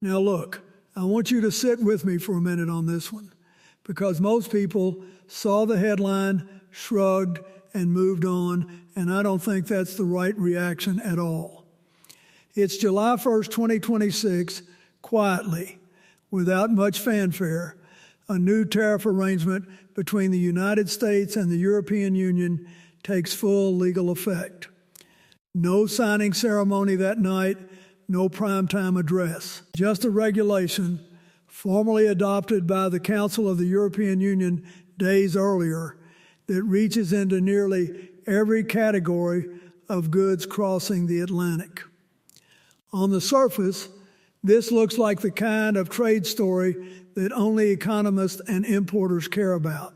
Now look, I want you to sit with me for a minute on this one, because most people saw the headline, shrugged, and moved on, and I don't think that's the right reaction at all. It's July 1st, 2026, quietly, without much fanfare, a new tariff arrangement between the United States and the European Union takes full legal effect. No signing ceremony that night, no primetime address, just a regulation formally adopted by the Council of the European Union days earlier that reaches into nearly every category of goods crossing the Atlantic. On the surface, this looks like the kind of trade story that only economists and importers care about.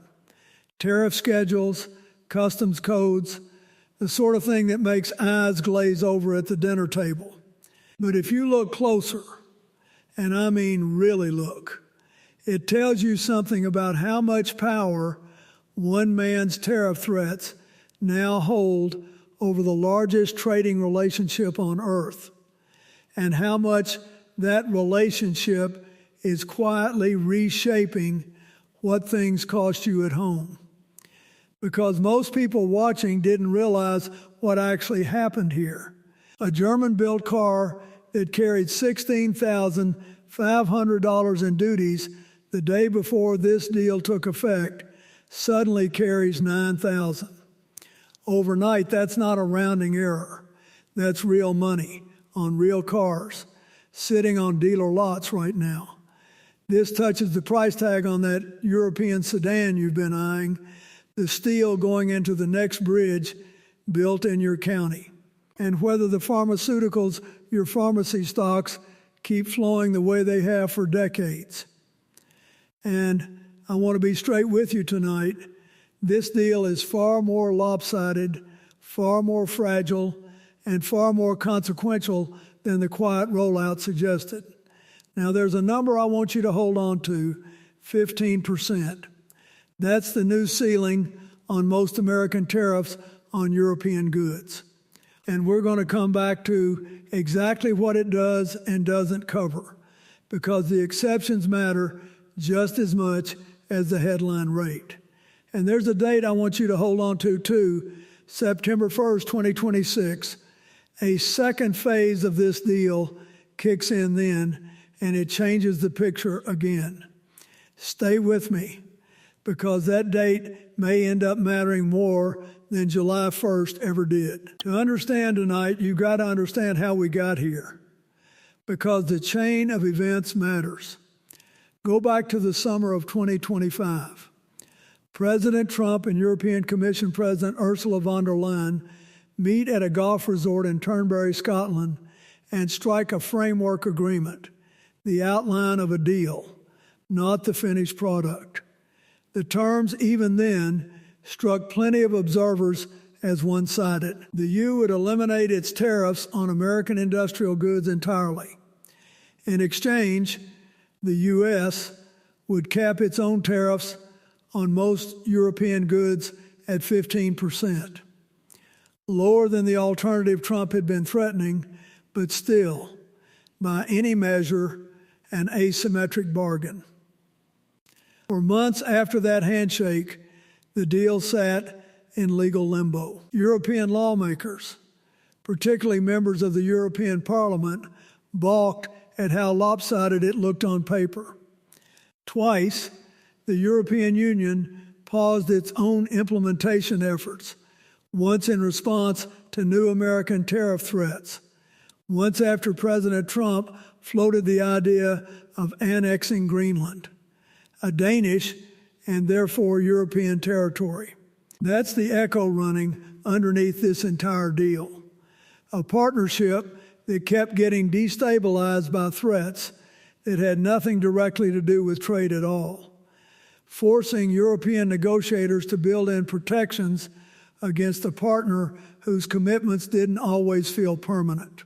Tariff schedules, customs codes, the sort of thing that makes eyes glaze over at the dinner table. But if you look closer, and I mean really look, it tells you something about how much power one man's tariff threats now hold over the largest trading relationship on earth, and how much that relationship is quietly reshaping what things cost you at home. Because most people watching didn't realize what actually happened here. A German-built car that carried $16,500 in duties the day before this deal took effect suddenly carries $9,000. Overnight, that's not a rounding error. That's real money on real cars sitting on dealer lots right now. This touches the price tag on that European sedan you've been eyeing, the steel going into the next bridge built in your county, and whether the pharmaceuticals, your pharmacy stocks, keep flowing the way they have for decades. And I want to be straight with you tonight. This deal is far more lopsided, far more fragile, and far more consequential than the quiet rollout suggested. Now, there's a number I want you to hold on to, 15%. That's the new ceiling on most American tariffs on European goods. And we're going to come back to exactly what it does and doesn't cover, because the exceptions matter just as much as the headline rate. And there's a date I want you to hold on to too, September 1st, 2026. A second phase of this deal kicks in then, and it changes the picture again. Stay with me, because that date may end up mattering more than July 1st ever did. To understand tonight, you've got to understand how we got here, because the chain of events matters. Go back to the summer of 2025. President Trump and European Commission President Ursula von der Leyen meet at a golf resort in Turnberry, Scotland, and strike a framework agreement, the outline of a deal, not the finished product. The terms, even then, struck plenty of observers as one-sided. The EU would eliminate its tariffs on American industrial goods entirely. In exchange, the U.S. would cap its own tariffs on most European goods at 15%. Lower than the alternative Trump had been threatening, but still, by any measure, an asymmetric bargain. For months after that handshake, the deal sat in legal limbo. European lawmakers, particularly members of the European Parliament, balked at how lopsided it looked on paper. Twice, the European Union paused its own implementation efforts, once in response to new American tariff threats, once after President Trump floated the idea of annexing Greenland, a Danish and therefore European territory. That's the echo running underneath this entire deal. A partnership that kept getting destabilized by threats that had nothing directly to do with trade at all, forcing European negotiators to build in protections against a partner whose commitments didn't always feel permanent.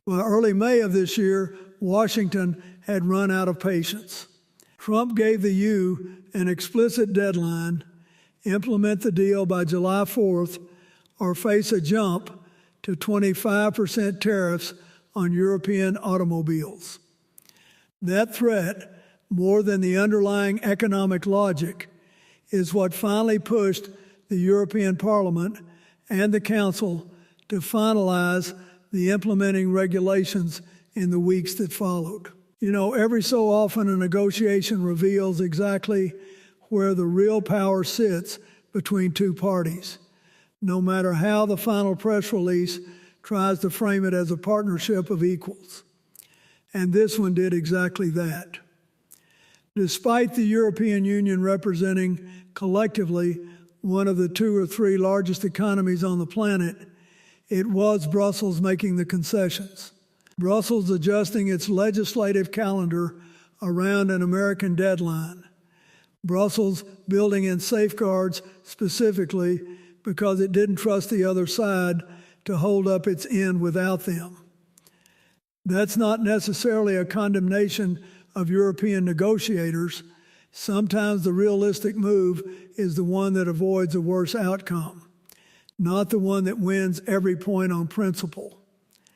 By early May of this year, Washington had run out of patience. Trump gave the EU an explicit deadline: implement the deal by July 4th or face a jump to 25% tariffs on European automobiles. That threat, more than the underlying economic logic, is what finally pushed the European Parliament and the Council to finalize the implementing regulations in the weeks that followed. You know, every so often a negotiation reveals exactly where the real power sits between two parties, no matter how the final press release tries to frame it as a partnership of equals. And this one did exactly that. Despite the European Union representing collectively one of the 2 or 3 largest economies on the planet, it was Brussels making the concessions. Brussels adjusting its legislative calendar around an American deadline. Brussels building in safeguards specifically because it didn't trust the other side to hold up its end without them. That's not necessarily a condemnation of European negotiators. Sometimes the realistic move is the one that avoids a worse outcome, not the one that wins every point on principle.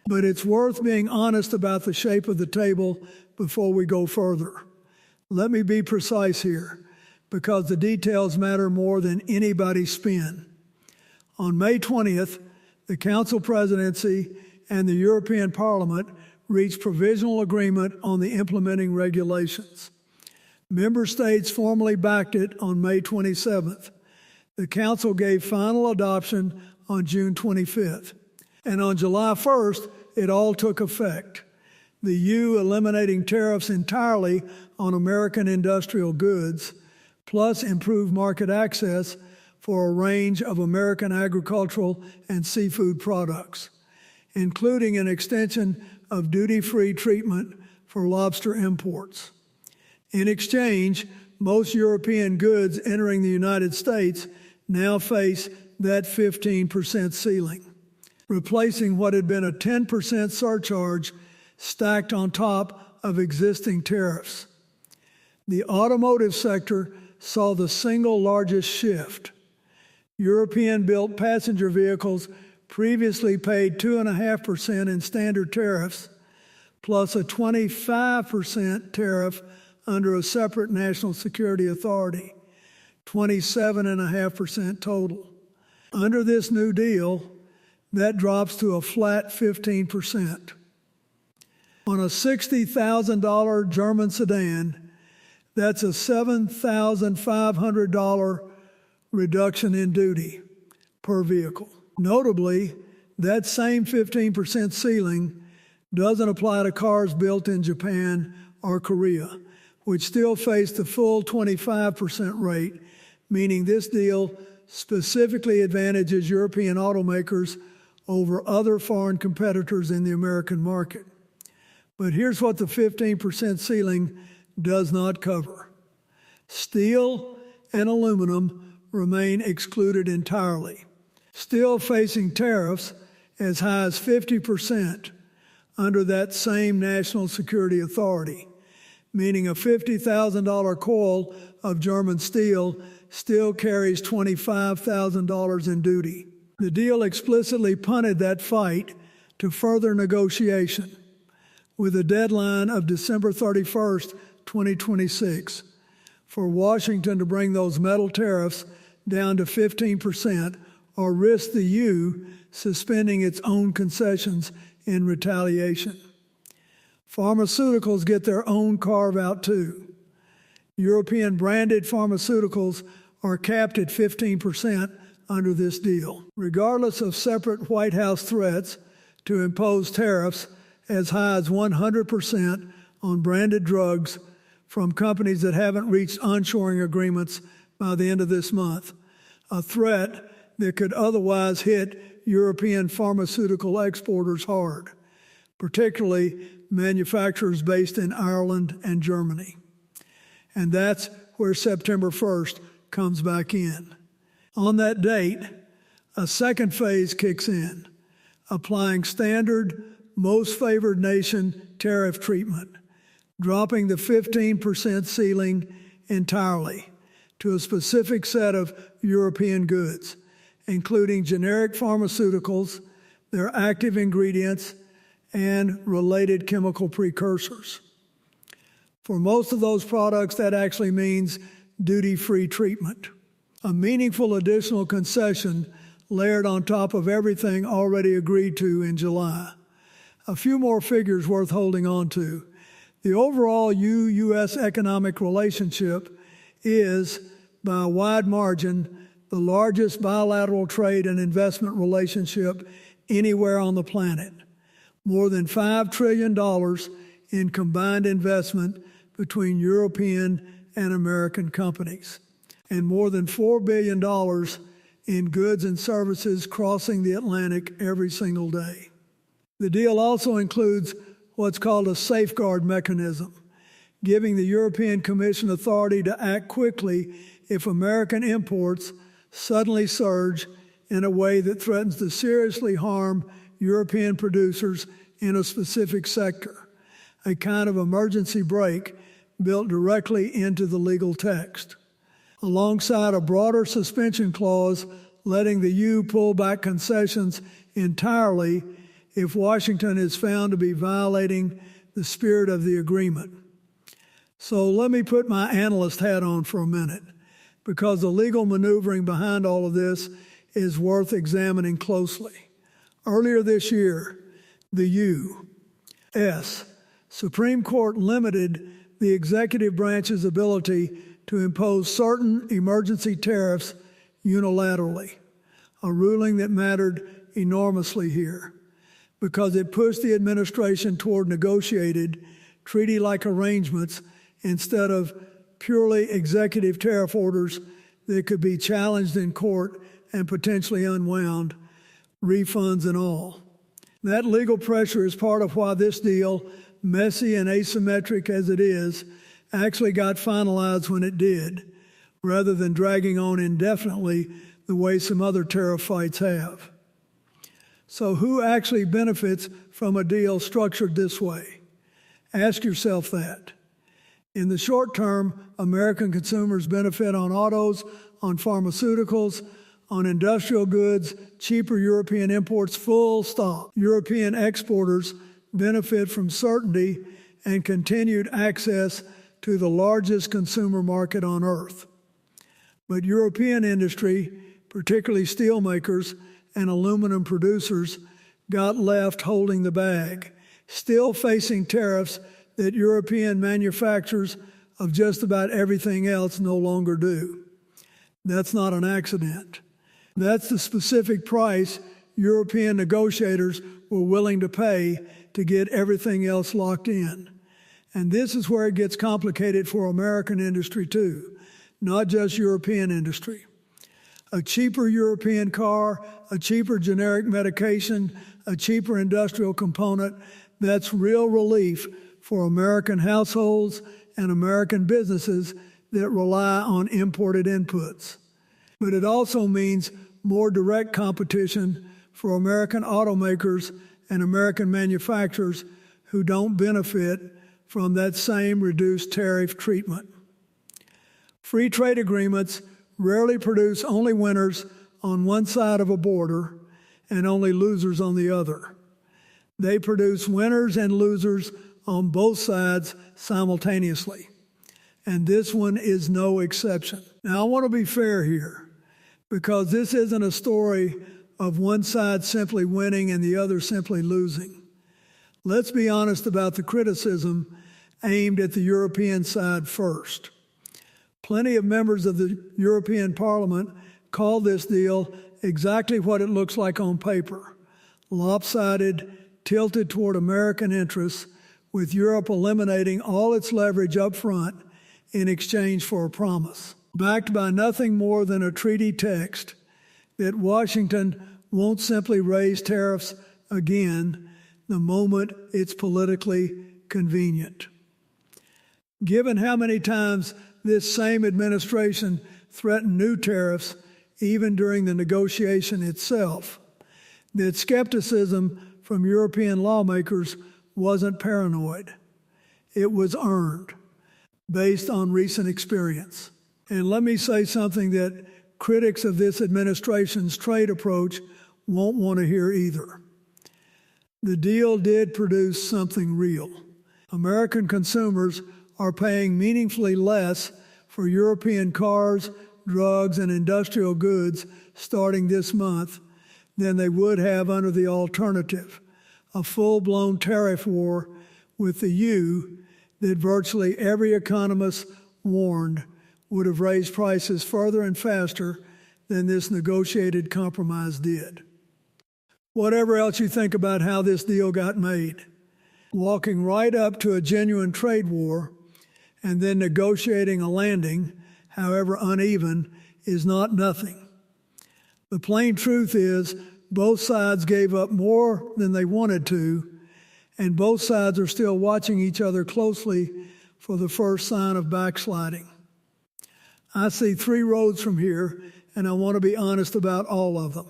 But it's worth being honest about the shape of the table before we go further. Let me be precise here, because the details matter more than anybody's spin. On May 20th, the Council Presidency and the European Parliament reached provisional agreement on the implementing regulations. Member states formally backed it on May 27th. The Council gave final adoption on June 25th. And on July 1st, it all took effect. The EU eliminating tariffs entirely on American industrial goods, plus improved market access for a range of American agricultural and seafood products, including an extension of duty-free treatment for lobster imports. In exchange, most European goods entering the United States now face that 15% ceiling, replacing what had been a 10% surcharge stacked on top of existing tariffs. The automotive sector saw the single largest shift. European-built passenger vehicles previously paid 2.5% in standard tariffs, plus a 25% tariff under a separate national security authority, 27.5% total. Under this new deal, that drops to a flat 15%. On a $60,000 German sedan, that's a $7,500 reduction in duty per vehicle. Notably, that same 15% ceiling doesn't apply to cars built in Japan or Korea, which still face the full 25% rate, meaning this deal specifically advantages European automakers over other foreign competitors in the American market. But here's what the 15% ceiling does not cover. Steel and aluminum remain excluded entirely, still facing tariffs as high as 50% under that same national security authority, meaning a $50,000 coil of German steel still carries $25,000 in duty. The deal explicitly punted that fight to further negotiation with a deadline of December 31st, 2026, for Washington to bring those metal tariffs down to 15% or risk the EU suspending its own concessions in retaliation. Pharmaceuticals get their own carve-out too. European branded pharmaceuticals are capped at 15% under this deal, regardless of separate White House threats to impose tariffs as high as 100% on branded drugs from companies that haven't reached onshoring agreements by the end of this month, a threat that could otherwise hit European pharmaceutical exporters hard, particularly manufacturers based in Ireland and Germany. And that's where September 1st comes back in. On that date, a second phase kicks in, applying standard most favored nation tariff treatment, dropping the 15% ceiling entirely to a specific set of European goods, including generic pharmaceuticals, their active ingredients, and related chemical precursors. For most of those products, that actually means duty-free treatment, a meaningful additional concession layered on top of everything already agreed to in July. A few more figures worth holding on to. The overall EU-U.S. economic relationship is, by a wide margin, the largest bilateral trade and investment relationship anywhere on the planet. More than $5 trillion in combined investment between European and American companies, and more than $4 billion in goods and services crossing the Atlantic every single day. The deal also includes what's called a safeguard mechanism, giving the European Commission authority to act quickly if American imports suddenly surge in a way that threatens to seriously harm European producers in a specific sector, a kind of emergency brake built directly into the legal text, alongside a broader suspension clause letting the EU pull back concessions entirely if Washington is found to be violating the spirit of the agreement. So let me put my analyst hat on for a minute, because the legal maneuvering behind all of this is worth examining closely. Earlier this year, the U.S. Supreme Court limited the executive branch's ability to impose certain emergency tariffs unilaterally, a ruling that mattered enormously here because it pushed the administration toward negotiated, treaty-like arrangements instead of purely executive tariff orders that could be challenged in court and potentially unwound, refunds and all. That legal pressure is part of why this deal, messy and asymmetric as it is, actually got finalized when it did, rather than dragging on indefinitely the way some other tariff fights have. So who actually benefits from a deal structured this way? Ask yourself that. In the short term, American consumers benefit on autos, on pharmaceuticals, on industrial goods, cheaper European imports, full stop. European exporters benefit from certainty and continued access to the largest consumer market on earth. But European industry, particularly steelmakers and aluminum producers, got left holding the bag, still facing tariffs that European manufacturers of just about everything else no longer do. That's not an accident. That's the specific price European negotiators were willing to pay to get everything else locked in. And this is where it gets complicated for American industry too, not just European industry. A cheaper European car, a cheaper generic medication, a cheaper industrial component, that's real relief for American households and American businesses that rely on imported inputs. But it also means more direct competition for American automakers and American manufacturers who don't benefit from that same reduced tariff treatment. Free trade agreements rarely produce only winners on one side of a border and only losers on the other. They produce winners and losers on both sides simultaneously. And this one is no exception. Now, I want to be fair here, because this isn't a story of one side simply winning and the other simply losing. Let's be honest about the criticism aimed at the European side first. Plenty of members of the European Parliament call this deal exactly what it looks like on paper: lopsided, tilted toward American interests, with Europe eliminating all its leverage up front in exchange for a promise, backed by nothing more than a treaty text, that Washington won't simply raise tariffs again the moment it's politically convenient. Given how many times this same administration threatened new tariffs, even during the negotiation itself, that skepticism from European lawmakers wasn't paranoid. It was earned, based on recent experience. And let me say something that critics of this administration's trade approach won't want to hear either. The deal did produce something real. American consumers are paying meaningfully less for European cars, drugs, and industrial goods starting this month than they would have under the alternative, a full-blown tariff war with the U that virtually every economist warned would have raised prices further and faster than this negotiated compromise did. Whatever else you think about how this deal got made, walking right up to a genuine trade war and then negotiating a landing, however uneven, is not nothing. The plain truth is both sides gave up more than they wanted to, and both sides are still watching each other closely for the first sign of backsliding. I see three roads from here, and I want to be honest about all of them.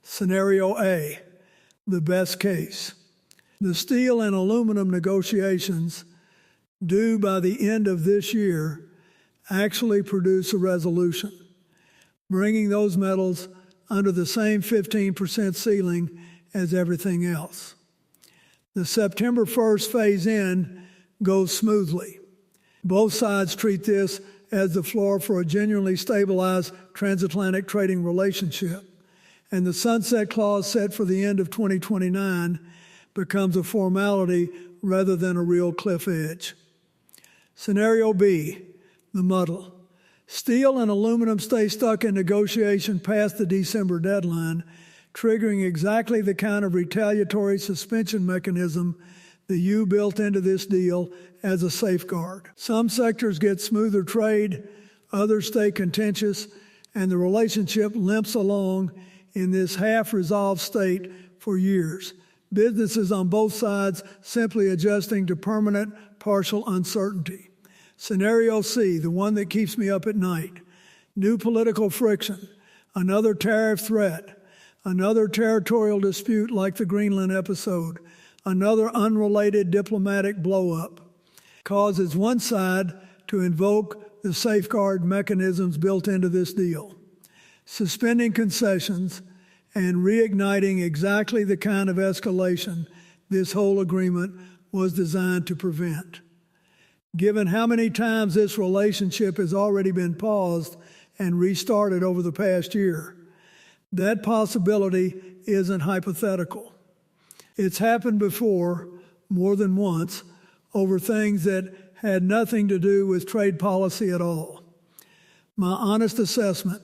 Scenario A, the best case. The steel and aluminum negotiations, due by the end of this year, actually produce a resolution, bringing those metals under the same 15% ceiling as everything else. The September 1st phase-in goes smoothly. Both sides treat this as the floor for a genuinely stabilized transatlantic trading relationship, and the sunset clause set for the end of 2029 becomes a formality rather than a real cliff edge. Scenario B, the muddle. Steel and aluminum stay stuck in negotiation past the December deadline, triggering exactly the kind of retaliatory suspension mechanism the U built into this deal as a safeguard. Some sectors get smoother trade, others stay contentious, and the relationship limps along in this half-resolved state for years. Businesses on both sides simply adjusting to permanent, partial uncertainty. Scenario C, the one that keeps me up at night. New political friction, another tariff threat, another territorial dispute like the Greenland episode, another unrelated diplomatic blow-up, causes one side to invoke the safeguard mechanisms built into this deal, suspending concessions and reigniting exactly the kind of escalation this whole agreement was designed to prevent. Given how many times this relationship has already been paused and restarted over the past year, that possibility isn't hypothetical. It's happened before, more than once, over things that had nothing to do with trade policy at all. My honest assessment,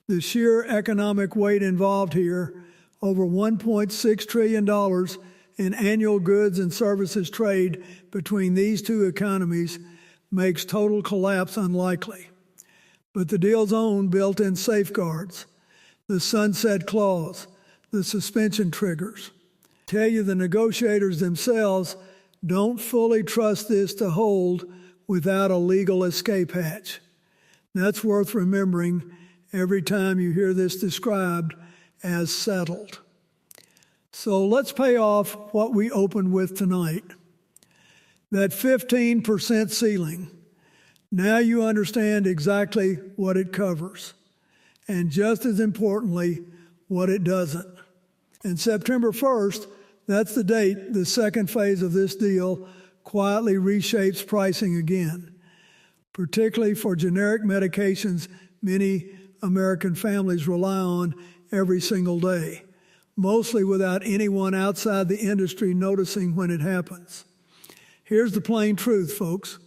the sheer economic weight involved here, over $1.6 trillion in annual goods and services trade between these two economies, makes total collapse unlikely. But the deal's own built-in safeguards, the sunset clause, the suspension triggers, tell you the negotiators themselves don't fully trust this to hold without a legal escape hatch. That's worth remembering every time you hear this described as settled. So let's pay off what we opened with tonight. That 15% ceiling. Now you understand exactly what it covers, and just as importantly, what it doesn't. And September 1st, that's the date the second phase of this deal quietly reshapes pricing again, particularly for generic medications many American families rely on every single day, mostly without anyone outside the industry noticing when it happens. Here's the plain truth, folks.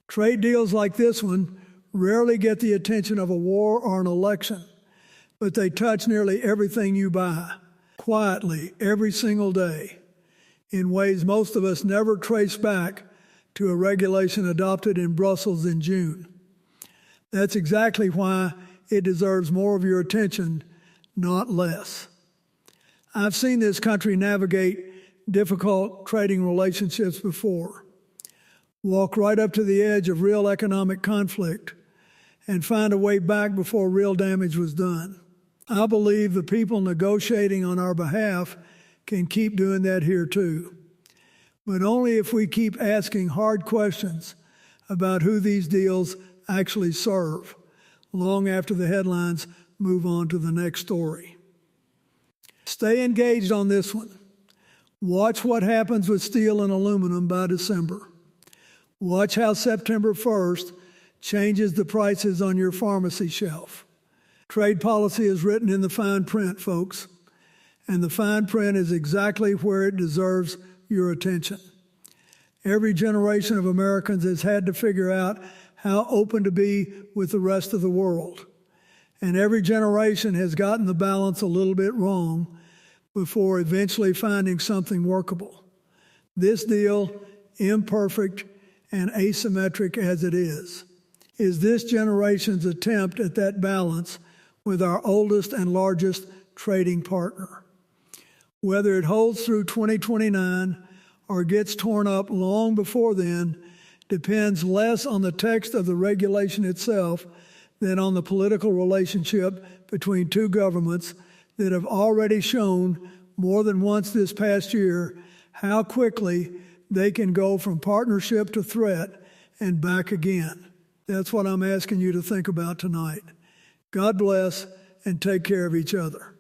Trade deals like this one rarely get the attention of a war or an election, but they touch nearly everything you buy, quietly, every single day, in ways most of us never trace back to a regulation adopted in Brussels in June. That's exactly why it deserves more of your attention, not less. I've seen this country navigate difficult trading relationships before, walk right up to the edge of real economic conflict, and find a way back before real damage was done. I believe the people negotiating on our behalf can keep doing that here too, but only if we keep asking hard questions about who these deals actually serve, long after the headlines move on to the next story. Stay engaged on this one. Watch what happens with steel and aluminum by December. Watch how September 1st changes the prices on your pharmacy shelf. Trade policy is written in the fine print, folks, and the fine print is exactly where it deserves your attention. Every generation of Americans has had to figure out how open to be with the rest of the world. And every generation has gotten the balance a little bit wrong before eventually finding something workable. This deal, imperfect and asymmetric as it is this generation's attempt at that balance with our oldest and largest trading partner. Whether it holds through 2029 or gets torn up long before then depends less on the text of the regulation itself than on the political relationship between two governments that have already shown more than once this past year how quickly they can go from partnership to threat and back again. That's what I'm asking you to think about tonight. God bless and take care of each other.